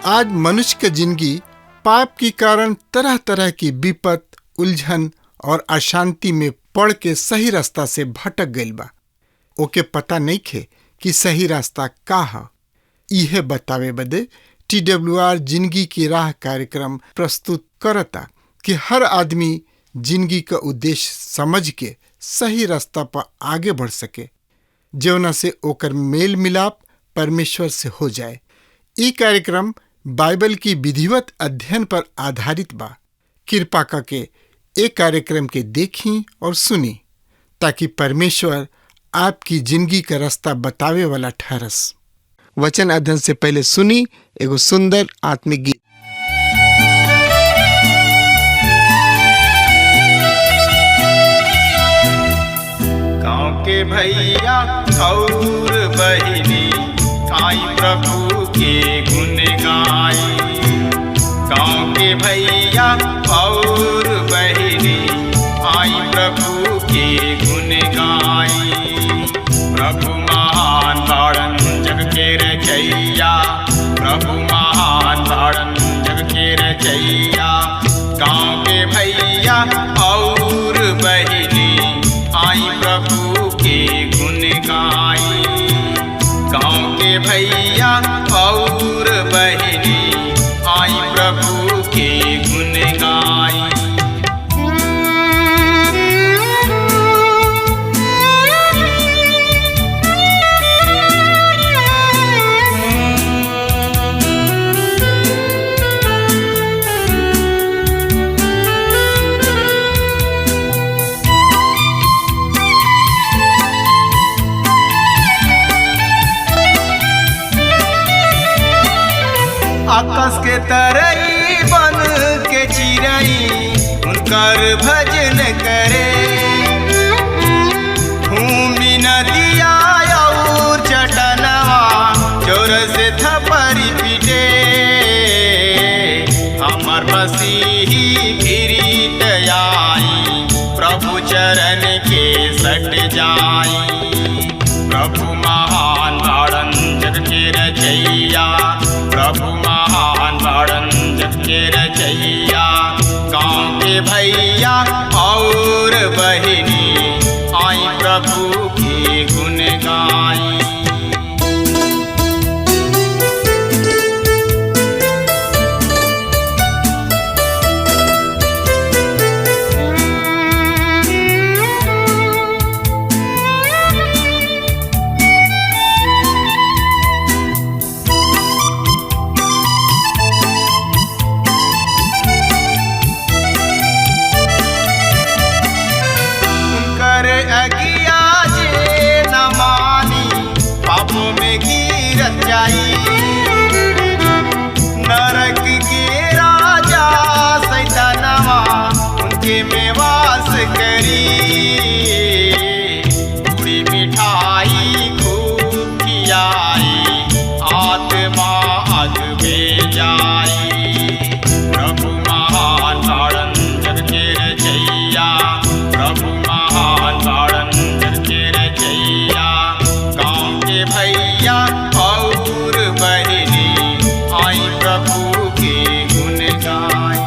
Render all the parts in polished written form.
आज मनुष्य के जिंदगी पाप के कारण तरह तरह की विपत, उलझन और अशांति में पड़ के सही रास्ता से भटक गइल बा। ओके पता नहीं खे कि सही रास्ता का है। यह बतावे बदे TWR जिंदगी की राह कार्यक्रम प्रस्तुत करता कि हर आदमी जिंदगी का उद्देश्य समझ के सही रास्ता पर आगे बढ़ सके, जौना से ओकर मेल मिलाप परमेश्वर से हो जाए। ये कार्यक्रम बाइबल की विधिवत अध्ययन पर आधारित बा। कृपा करके एक कार्यक्रम के देखी और सुनी ताकि परमेश्वर आपकी जिंदगी का रास्ता बतावे वाला ठहरस। वचन अध्ययन से पहले सुनी एगो सुंदर आत्मिक गीत। गाँव के भैया और बहिनी आई प्रभु के गुण गाई। गाँव के भैया और बहिनी आई प्रभु के गुण गाई। प्रभु महान बाड़न जग के रचैया, प्रभु महान बाड़न जग के रचैया। गाँव के भैया और बहिनी आई प्रभु के गुण गाई। गाँव के भैया और बहिनी आई प्रभु के गुण गाई। आकाश के तरई बन के चिरई उनकर भजन करे। भूमि नदिया और चटनवा जोर से थपरी पीटे। हमर मसीही फिरीत आई, प्रभु चरण के सट जाई। प्रभु महान बाड़न जग के रचैया, प्रभु महान बाड़न जग के रचैया। गाँव के भैया और बहिनी आई प्रभु के गुण गाई। अगिया जे न मानी पापों में गिरत जाई। नरक के राजा सैतानवा उनके में वास करी। पूरी मिठाई खूब खियाई, आत्मा अग में जाई। प्रभु महान बाड़न जग के रचैया, प्रभु महान बाड़न जग के रचैया। गाँव के भैया और बहिनी आई प्रभु के गुण गाई।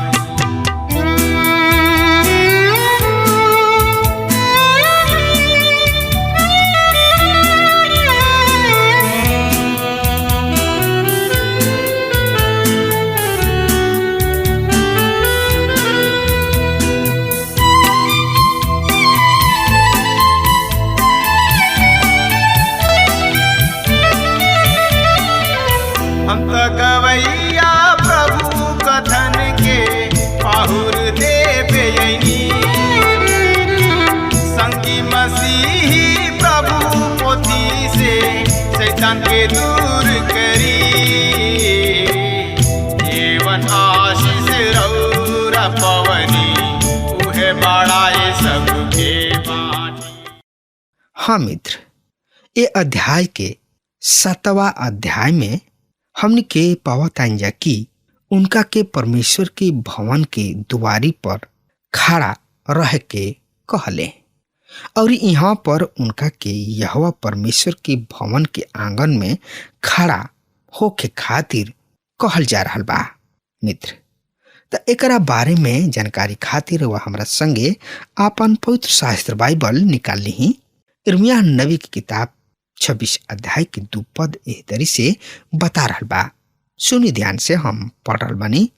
हम तो गवैया प्रभु कथन के पाहुर देवे यनी। संगी मसीही प्रभु पोथी से शैतान के दूर करी। जीवन आशीष रौरा पवनी उहे बाड़ाए सबके बाटी। हाँ मित्र, ये अध्याय के 7वां अध्याय में हमने के पावत आइंजा कि उनका के परमेश्वर के भवन के दुआरी पर खड़ा रह के कहले और यहाँ पर उनका के यहोवा परमेश्वर के भवन के आंगन में खड़ा होके खातिर कहल जा रहल बा मित्र। त एकरा बारे में जानकारी खातिर वह हमरा संगे आपन पवित्र शास्त्र बाइबल निकाल ली। इर्मिया नबी की किताब 26 अध्याय के 2 पद एह तरी से बता रहल बा। सुनी ध्यान से, हम पढ़ रहल बानी।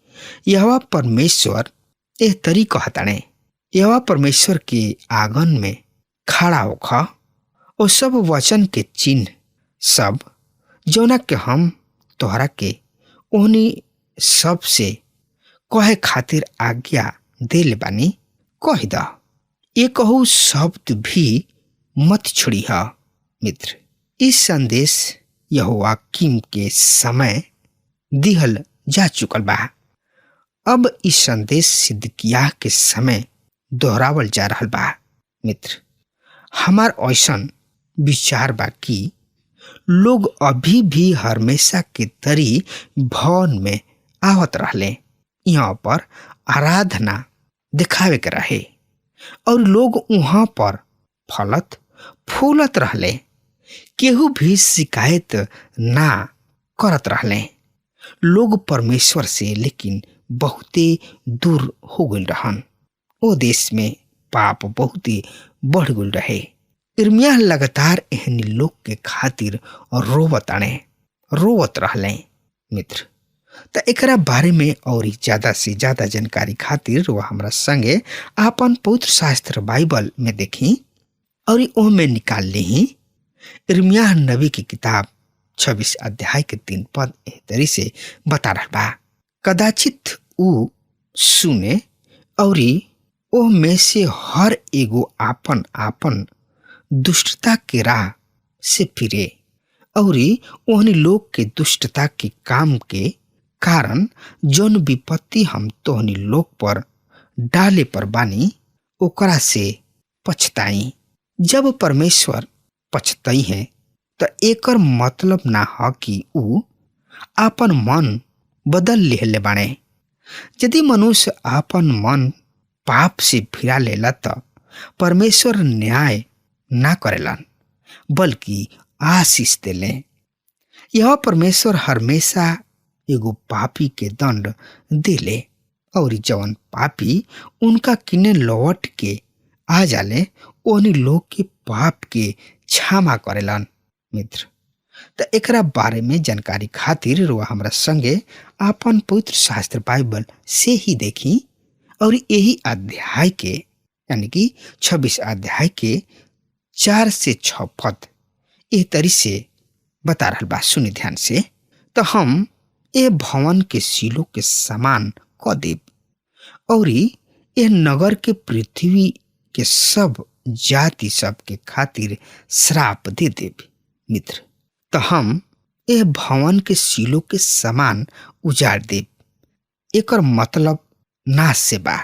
यहोवा परमेश्वर एह तरी कहताणे, यहोवा परमेश्वर के आंगन में खड़ा होख, ओ सब वचन के चिन्ह सब जौना के हम तोहरा के ओहनी सब से कहे खातिर आज्ञा देले बानी कह द। ये कहू शब्द भी मत छोड़ी है मित्र। इस संदेश यहोवाकीम के समय दिहल जा चुकल बा। अब इस संदेश सिदकिय्याह के समय दोहरावल जा रहल बा मित्र। हमार ऐसन विचार बा कि लोग अभी भी हमेशा के तरी भवन में आवत रहले, यहाँ पर आराधना दिखावे के रहे और लोग वहाँ पर फलत फूलत रहले, केहू भी शिकायत ना करत रहले। लोग परमेश्वर से लेकिन बहुते दूर हो गए रहन। ओ देश में पाप बहुते बढ़ गए रहे। इर्मिया लगातार एहनी लोग के खातिर रोवत रहले मित्र। त एकरा बारे में और ज्यादा से ज्यादा जानकारी खातिर वह हमरा संगे आपन पवित्र शास्त्र बाइबल में देखी और ओ में निकाल ली। इर्मिया नबी की किताब 26 अध्याय के 3 पद एह तरी से बता रहा बा। कदाचित ऊ सुने और ओ में से हर एगो आपन आपन दुष्टता के राह से फिरे और ओहनी लोग के दुष्टता के काम के कारण जौन विपत्ति हम तोहनी लोग पर डाले पर बानी ओकरा से पछताई। जब परमेश्वर पछताई है तो एकर मतलब ना ह कि ऊ आपन मन बदल लेले बाणे। यदि मनुष्य आपन मन पाप से फिरा लेला तो परमेश्वर न्याय ना करेलन बल्कि आशीष देले। यह परमेश्वर हमेशा एगो पापी के दंड देले और जवन पापी उनका किने लौट के आ जाले ओहनी लोग के पाप के क्षमा करेलन मित्र। त एकरा बारे में जानकारी खातिर रुआ हमरा संगे आपन पवित्र शास्त्र बाइबल से ही देखी और यही अध्याय के यानी कि 26 अध्याय के 4 से 6 पद एह तरी से बता रहल बा। सुनी ध्यान से। तो हम ए भवन के सिलो के समान क देब और ए नगर के पृथ्वी के सब जाति सब के खातिर श्राप दे देब मित्र। तो हम ए भवन के सिलो के समान उजाड़ देब, एकर मतलब नाश से बा।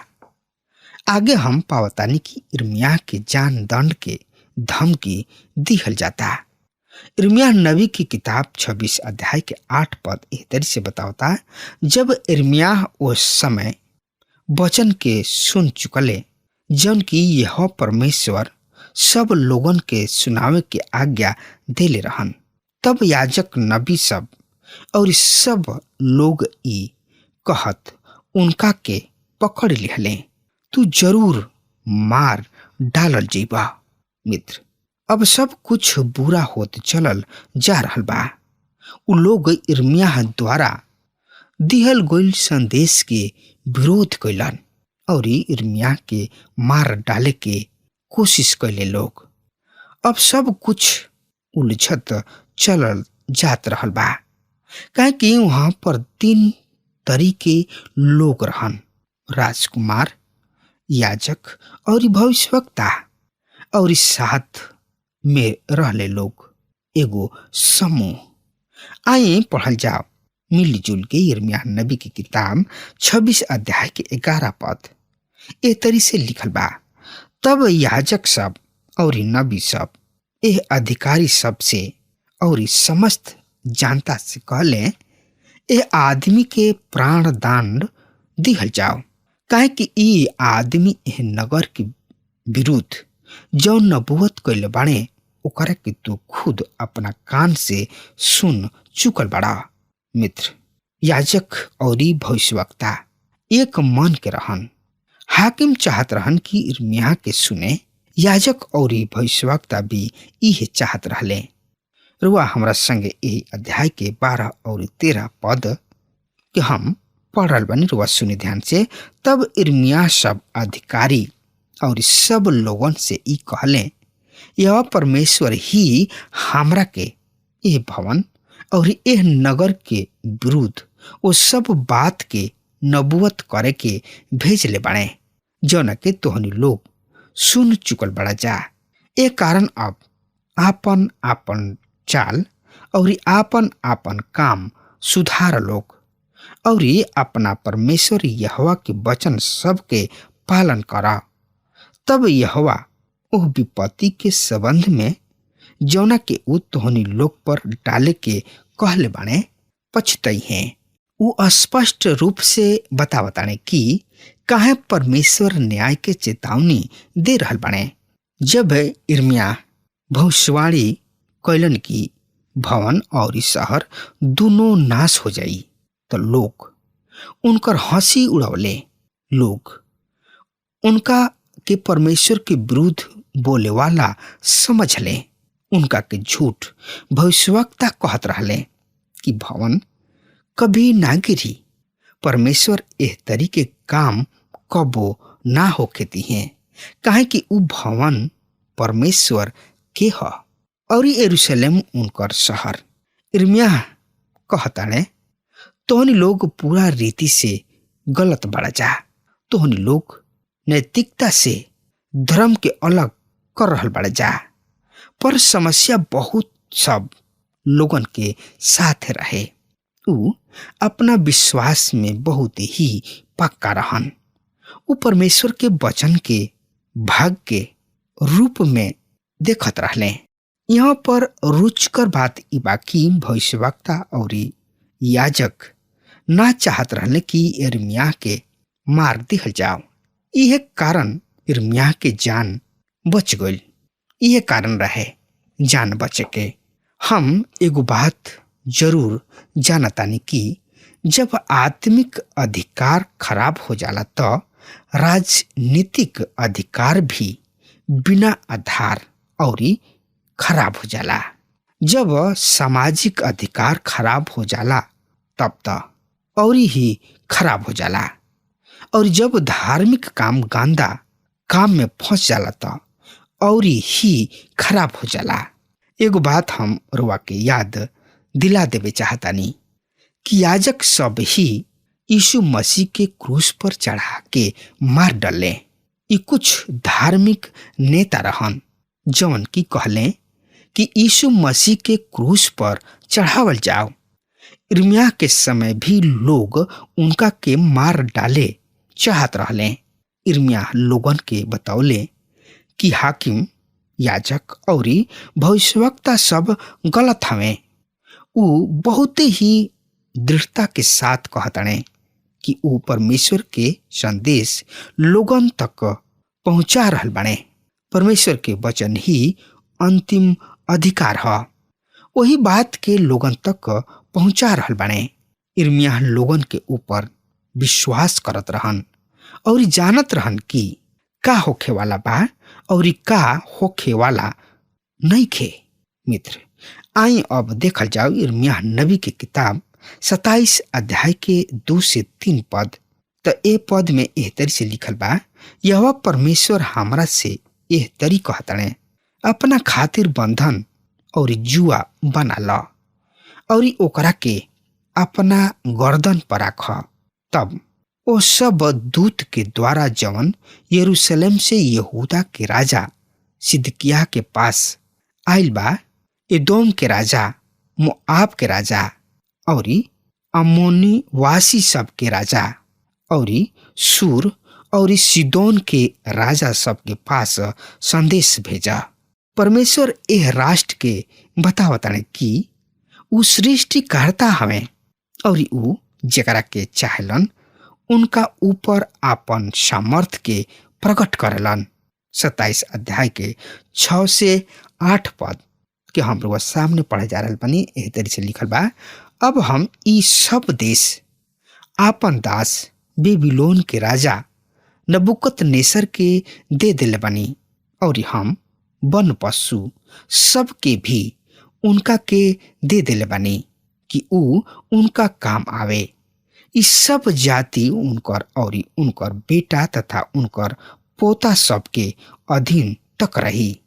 आगे हम पावतानी कि इर्मिया के जान दंड के धमकी दिहल जाता। इर्मिया नबी की किताब 26 अध्याय के 8 पद एह तरी से बतावता। जब इर्मिया उस समय वचन के सुन चुकले जन की यह परमेश्वर सब लोगन के सुनावे के आज्ञा देले रहन, तब याजक नबी सब और सब लोग ई कहत उनका के पकड़ लिहले, तू जरूर मार डालल जीबा मित्र। अब सब कुछ बुरा होत चलल जा रहल बा। उ लोग इर्मिया द्वारा दिहल गइल संदेश के विरोध कैलन और इर्मिया के मार डाले के कोशिश कैले लोग। अब सब कुछ उलझत चलल जात रहल बा, काहे कि वहां पर 3 तरीके लोग रहन, राजकुमार, याजक और भविष्यवक्ता, और साथ में रहले लोग एगो समूह। आइए पढ़ल जाओ मिलजुल के इर्मिया नबी की किताब 26 अध्याय के 11 पद ए तरी से लिखल बा। तब याजक सब और नबी सब एह अधिकारी सब से और समस्त जनता से कहले, ए आदमी के प्राण दंड दिहल जाओ, काहे कि ई आदमी एह नगर के विरुद्ध जो नबूवत कैले बाणे ओकरा के तू खुद अपना कान से सुन चुकल बड़ा मित्र। याजक और भविष्यवक्ता एक मन के रहन। हाकिम चाहत रहन कि यिर्मयाह के सुने। याजक और भविष्यवक्ता भी इहे चाहत रहले। रुआ हमरा संगे यही अध्याय के 12 और 13 पद के हम पढ़ रहा बनी। रुआ सुनी ध्यान से। तब यिर्मयाह सब अधिकारी और सब लोगन से ई कहले, यह परमेश्वर ही हमरा के यह भवन और यह नगर के विरुद्ध वो सब बात के नबुवत करे के भेजले बाड़े जौन के तोहनी लोग सुन चुकल बड़ा जा। ए कारण अब आपन आपन चाल और आपन आपन काम सुधार लोग और अपना परमेश्वर यहोवा के वचन सब के पालन करा। तब यहोवा ओह विपत्ति के संबंध में जौना के उ तोहनी लोग पर डाले के कहले बाणे पछतई हैं। वो स्पष्ट रूप से बतावताने कि काहे परमेश्वर न्याय के चेतावनी दे रहल बाणे। जब यिर्मयाह भविष्यवाणी कैलन कि भवन और शहर दोनों नाश हो जाई, तो लोग उनकर हंसी उड़ावले। लोग उनका के परमेश्वर के विरुद्ध बोले वाला समझ ले। उनका के झूठ भविष्यवक्ता कहत रहले कि भवन कभी ना गिरी। परमेश्वर एह तरीके काम कबो ना होके दिए, काहे कि उ भवन परमेश्वर के ह और यरूशलेम उनकर शहर। यिर्मयाह कहताड़े, तोहनी लोग पूरा रीति से गलत बढ़ जा। तोहनी लोग नैतिकता से धर्म के अलग कर रहल बढ़ जा। पर समस्या बहुत सब लोगन के साथ रहे। उ अपना विश्वास में बहुत ही पक्का रहन। उ परमेश्वर के वचन के भाग के रूप में देखत रहले। यहाँ पर रुचकर बात ई बाकी भविष्यवक्ता और याजक ना चाहत रहले कि यिर्मयाह के मार दिहल जाओ। यह कारण यिर्मयाह के जान बच गई। यह कारण रहे जान बचे के। हम एगो बात जरूर जानतानी कि जब आत्मिक अधिकार खराब हो जाला तो राजनीतिक अधिकार भी बिना आधार और खराब हो जाला। जब सामाजिक अधिकार खराब हो जाला तब तो और ही खराब हो जाला। और जब धार्मिक काम गंदा काम में फंस जाला तो और ही खराब हो जाला। एगो बात हम रुआ के याद दिला देवे चाहतानी कि याजक सब ही यीशु मसीह के क्रूस पर चढ़ा के मार डले। ये कुछ धार्मिक नेता रहन जौन की कहले कि यीशु मसीह के क्रूस पर चढ़ावल जाओ। यिर्मयाह के समय भी लोग उनका के मार डाले चाहत रहले। यिर्मयाह लोगन के बतौले कि हाकिम, याजक और भविष्यवक्ता सब गलत हवे। उ बहुत ही दृढ़ता के साथ कहतने कि उ परमेश्वर के संदेश लोगन तक पहुंचा रहल बाणे। परमेश्वर के वचन ही अंतिम अधिकार है। वही बात के लोगन तक पहुंचा रहल बाणे। यिर्मयाह लोगन के ऊपर विश्वास करत रहन और जानत रहन कि का होखे वाला बा और का होखे वाला नहीं खे। मित्र, आई अब देखल जाओ यिर्मयाह नबी की किताब 27 अध्याय के 2 से 3 पद। तो ए पद में एह तरी से लिखल बा, यहोवा परमेश्वर हमरा से एह तरी कहतने, अपना खातिर बंधन और जुआ बना ल और ओकरा के अपना गर्दन पर रख। तब ओ सब दूत के द्वारा जवन यरूशलेम से यहूदा के राजा सिदकिय्याह के पास आइल बा, एदोम के राजा, मोआब के राजा और अम्मोनी वासी सब के राजा और सूर और सीदोन के राजा सब के पास संदेश भेजा। परमेश्वर एह राष्ट्र के बतावताने कि उ सृष्टिकर्ता हवे और उ जेकरा के चाहलन उनका ऊपर आपन सामर्थ के प्रकट करलन। 27 अध्याय के 6 से 8 पद के हम लोग सामने पढ़े जा रहे बनी। एह तरी से लिखल बा, अब हम ई सब देश आपन दास बेबीलोन के राजा नबूकदनेस्सर के दे दिले बनी, और हम वन पशु सब के भी उनका के दे दिले बनी कि ऊ उनका काम आवे। इस सब जाति उनकर और उनकर बेटा तथा उनकर पोता सब के अधीन तक रही,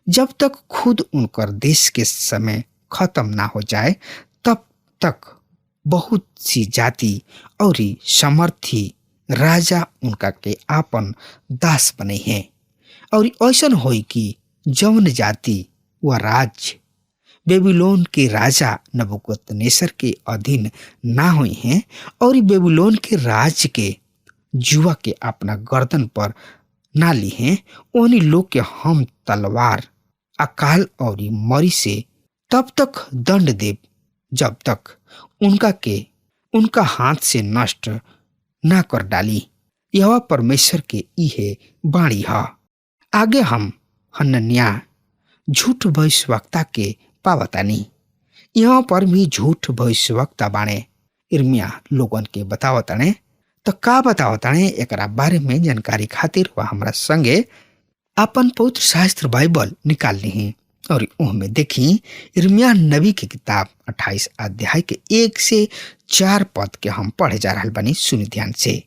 जब तक खुद उनकर देश के समय खत्म ना हो जाए, तब तक बहुत सी जाति और समर्थी राजा उनका के आपन दास बने हैं। और ऐसन होई कि जौन जाति व राज्य बेबीलोन के राजा नबूकदनेस्सर के अधीन ना हुई हैं और बेबीलोन के राज्य के जुआ के अपना गर्दन पर ना ली हैं, उन्हीं लोग के हम तलवार, अकाल और मरी से तब तक दंड देव जब तक उनका हाथ से नष्ट ना कर डाली। यह परमेश्वर के इहे बाणी है। आगे हम हनन्याह झूठ भविष्यवक्ता के पावतानी। यहाँ पर भी झूठ भविष्यवक्ता बाणे इर्मिया लोगन के बतावताने। तो का बतावताने एकरा बारे में जानकारी खातिर वह हमरा संगे अपन पवित्र शास्त्र बाइबल निकाल ली हैं और उनमें देखी इर्मिया नबी की किताब 28 अध्याय के 1 से 4 पद के हम पढ़े जा रहा बनी। सुनि ध्यान से।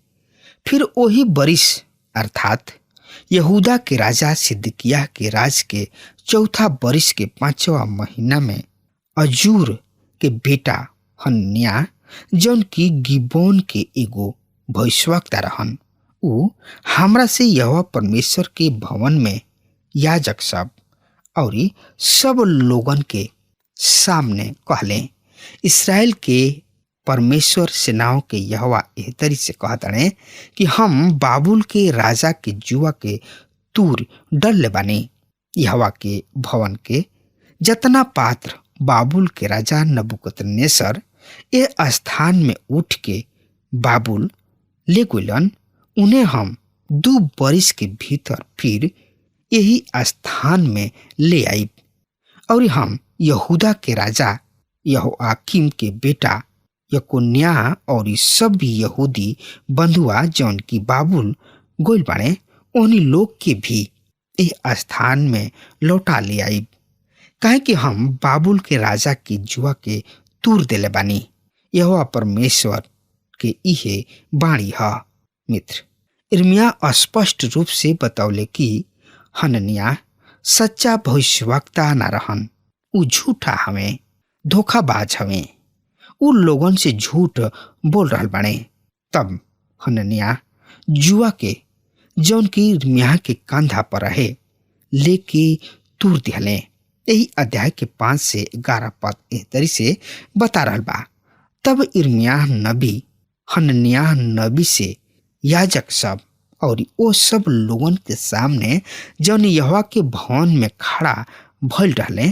फिर वही बरिस अर्थात यहूदा के राजा सिदकिय्याह के राज के चौथा बरिस के 5वां महीना में अजूर के बेटा हनन्याह, जौन की गिबोन के एगो भविष्यवक्ता रहन, ऊ हमरा से यहोवा परमेश्वर के भवन में याजक सब और सब लोगन के सामने कहले, इस्राएल के परमेश्वर सेनाओं के यहोवा एह तरी से कहताने कि हम बाबुल के राजा के जुआ के तूर डलले बानी। यहोवा के भवन के जतना पात्र बाबुल के राजा नबूकदनेस्सर ए स्थान में उठ के बाबुल ले गुलन, उन्हें हम 2 बरिस के भीतर फिर यही स्थान में ले आईब। और हम यहूदा के राजा यहोआकीम के बेटा यकोन्याह और सब यहूदी बंधुआ जौन की बाबुल गोइल बाणे, उन्हीं लोग के भी यह स्थान में लौटा ले आईब, काहे कि हम बाबुल के राजा के जुआ के तूर देले बानी। यहोवा परमेश्वर के इहे बाणी है। मित्र, इर्मिया स्पष्ट रूप से बतौले कि हनन्याह सच्चा भविष्यवक्ता न रहन, उ झूठा हमें, धोखाबाज हमें, उ लोगन से झूठ बोल रहा बाणे। तब हनन्याह जुआ के जौन की इर्मिया के कंधा पर रहे लेके तूर दिहले। यही अध्याय के 5 से 11 पद एह तरी से बता रहा बा। तब इर्मिया नबी हनन्याह नबी से याजक सब और वो सब लोगन के सामने जौन यहोवा के भवन में खड़ा भइल रहले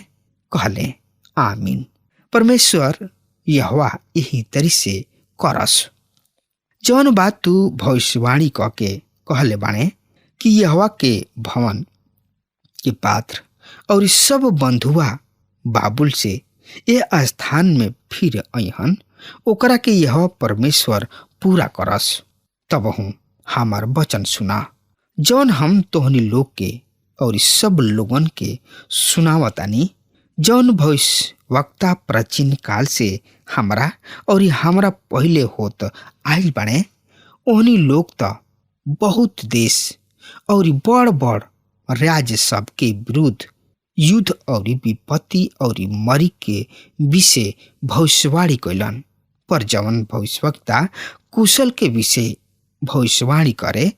कहले, आमीन। परमेश्वर यहोवा यही तरी से करस। जौन बात तू भविष्यवाणी कह के कहले बाणे कि यहोवा के भवन के पात्र और सब बंधुआ बाबुल से ये स्थान में फिर अहन, ओकरा के यहोवा परमेश्वर पूरा करस। तब हूँ हमार वचन सुना जौन हम तोहनी लोग के और सब लोगन के सुनावतानी, जौन भविष्यवक्ता प्राचीन काल से हमरा और हमरा पहले होत आइल बाणे। ओहनी लोग तो बहुत देश और बड़ बड़ राज्य सब के विरुद्ध युद्ध और विपत्ति और मरी के विषय भविष्यवाणी कैलन, पर जवन भविष्यवक्ता कुशल के विषय भविष्यवाणी करे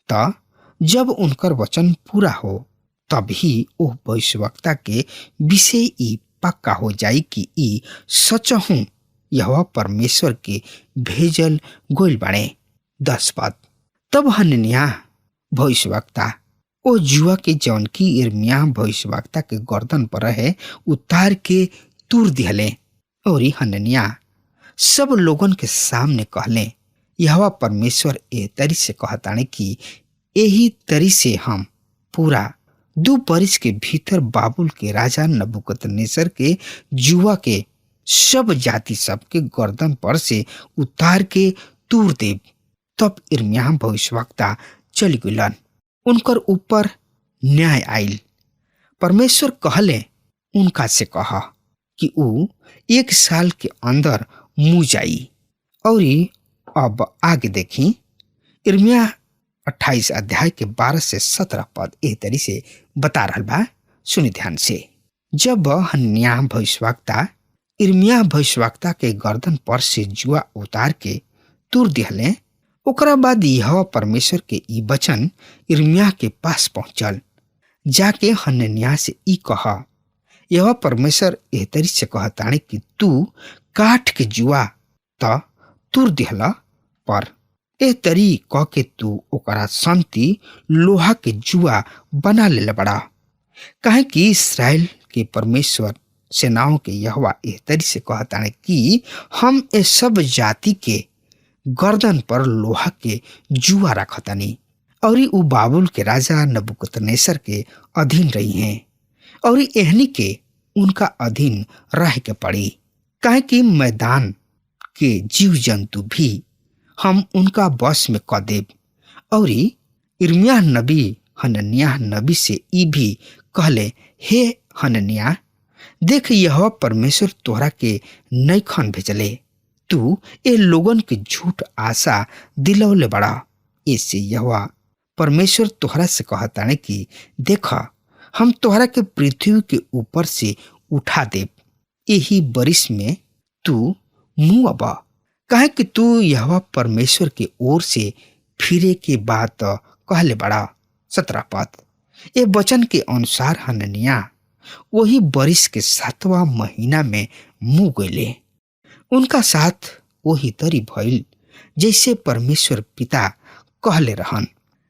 त जब उनकर वचन पूरा हो तब ही वो भविष्यवक्ता के विषय ई पक्का हो जाई कि ई सच हूँ यहोवा परमेश्वर के भेजल गोइल बाणे। 10 पद। तब हनन्याह भविष्यवक्ता ओ जुआ के जौन की इर्मिया भविष्यवक्ता के गर्दन पर रहे उतार के तूर दिहले, और हनन्याह सब लोगन के सामने कहले, यहोवा परमेश्वर ए तरी से कहताने कि यही तरी से हम पूरा 2 बरिस के भीतर बाबुल के राजा नबूकदनेस्सर के जुआ के सब जाति सब के गर्दन पर से उतार के तूर देव। तब यिर्मयाह भविष्यवक्ता चली गुलन, उनकर ऊपर न्याय आइल। परमेश्वर कहले उनका से कहा कि ऊ 1 साल के अंदर मुँह जाई। और अब आगे देखी यिर्मयाह 28 अध्याय के 12 से 17 पद एह तरी से बता रहा बा। सुनी ध्यान से। जब हनन्याह भविष्यवक्ता यिर्मयाह भविष्यवक्ता के गर्दन पर से जुआ उतार के तूर दिहले, ओकरा बाद यहोवा परमेश्वर के ई वचन यिर्मयाह के पास पहुंचल, जाके हनन्याह से ई कहा, यहोवा परमेश्वर एह तरी से कहताणे कि तू काठ के जुआ त तूर दिहला, पर एह तरी कह के तू ओकरा संति लोहा के जुआ बना ले बड़ा। काहे कि इस्राएल के परमेश्वर सेनाओं के यहोवा एह तरी से कहताणे कि हम ए सब जाति के गर्दन पर लोहा के जुआ रखतानी, और उ बाबुल के राजा नबूकदनेस्सर के अधीन रही हैं, और एहनी के उनका अधीन रह के पड़ी। काहे कि मैदान के जीव जंतु भी हम उनका बस में क देब। और यिर्मयाह नबी हनन्याह नबी से ई भी कहले, हे हनन्याह, देख यहोवा परमेश्वर तोहरा के नैखन भेजले, तू ए लोगन के झूठ आशा दिलौले बड़ा। इससे यहोवा परमेश्वर तोहरा से कहताणे कि देख, हम तोहरा के पृथ्वी के ऊपर से उठा देब, यही बरिस में तू मुँह अब। काहे कि तू यहोवा परमेश्वर के ओर से फिरे के बात कहले बड़ा। 17 पद। ए वचन के अनुसार हनन्याह वही बरिस के 7वां महीना में मुँह गईले। उनका साथ वही तरी भइल जैसे परमेश्वर पिता कहले रहन।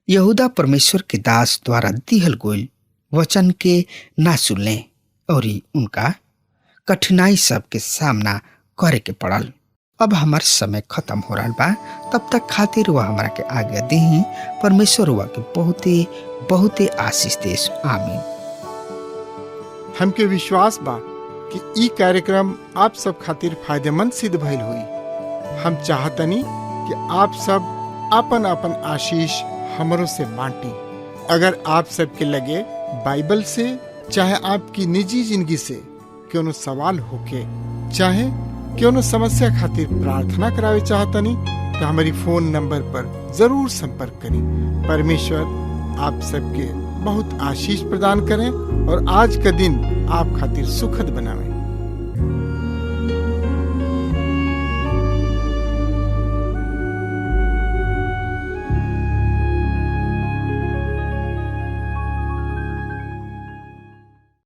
यहूदा परमेश्वर के दास द्वारा दिहल गईल वचन के ना सुनले, और उनका कठिनाई सब के सामना करे के पड़ल। अब हमार समय खत्म हो रहा बा, तब तक खातिर वह हमारा के आज्ञा देही। परमेश्वर हुआ के बहुते बहुते आशीष देश। आमीन। हमके विश्वास बा कि ई कार्यक्रम आप सब खातिर फायदेमंद सिद्ध भइल हुई। हम चाहतनी कि आप सब अपन अपन आशीष हमरों से बांटी। अगर आप सबके लगे बाइबल से चाहे आपकी निजी जिंदगी से क्यों सवाल होके, चाहे क्यों समस्या खातिर प्रार्थना करावे चाहतनी, तो हमारी फोन नंबर पर जरूर संपर्क करें। परमेश्वर आप सबके बहुत आशीष प्रदान करें और आज का दिन आप खातिर सुखद बनावे।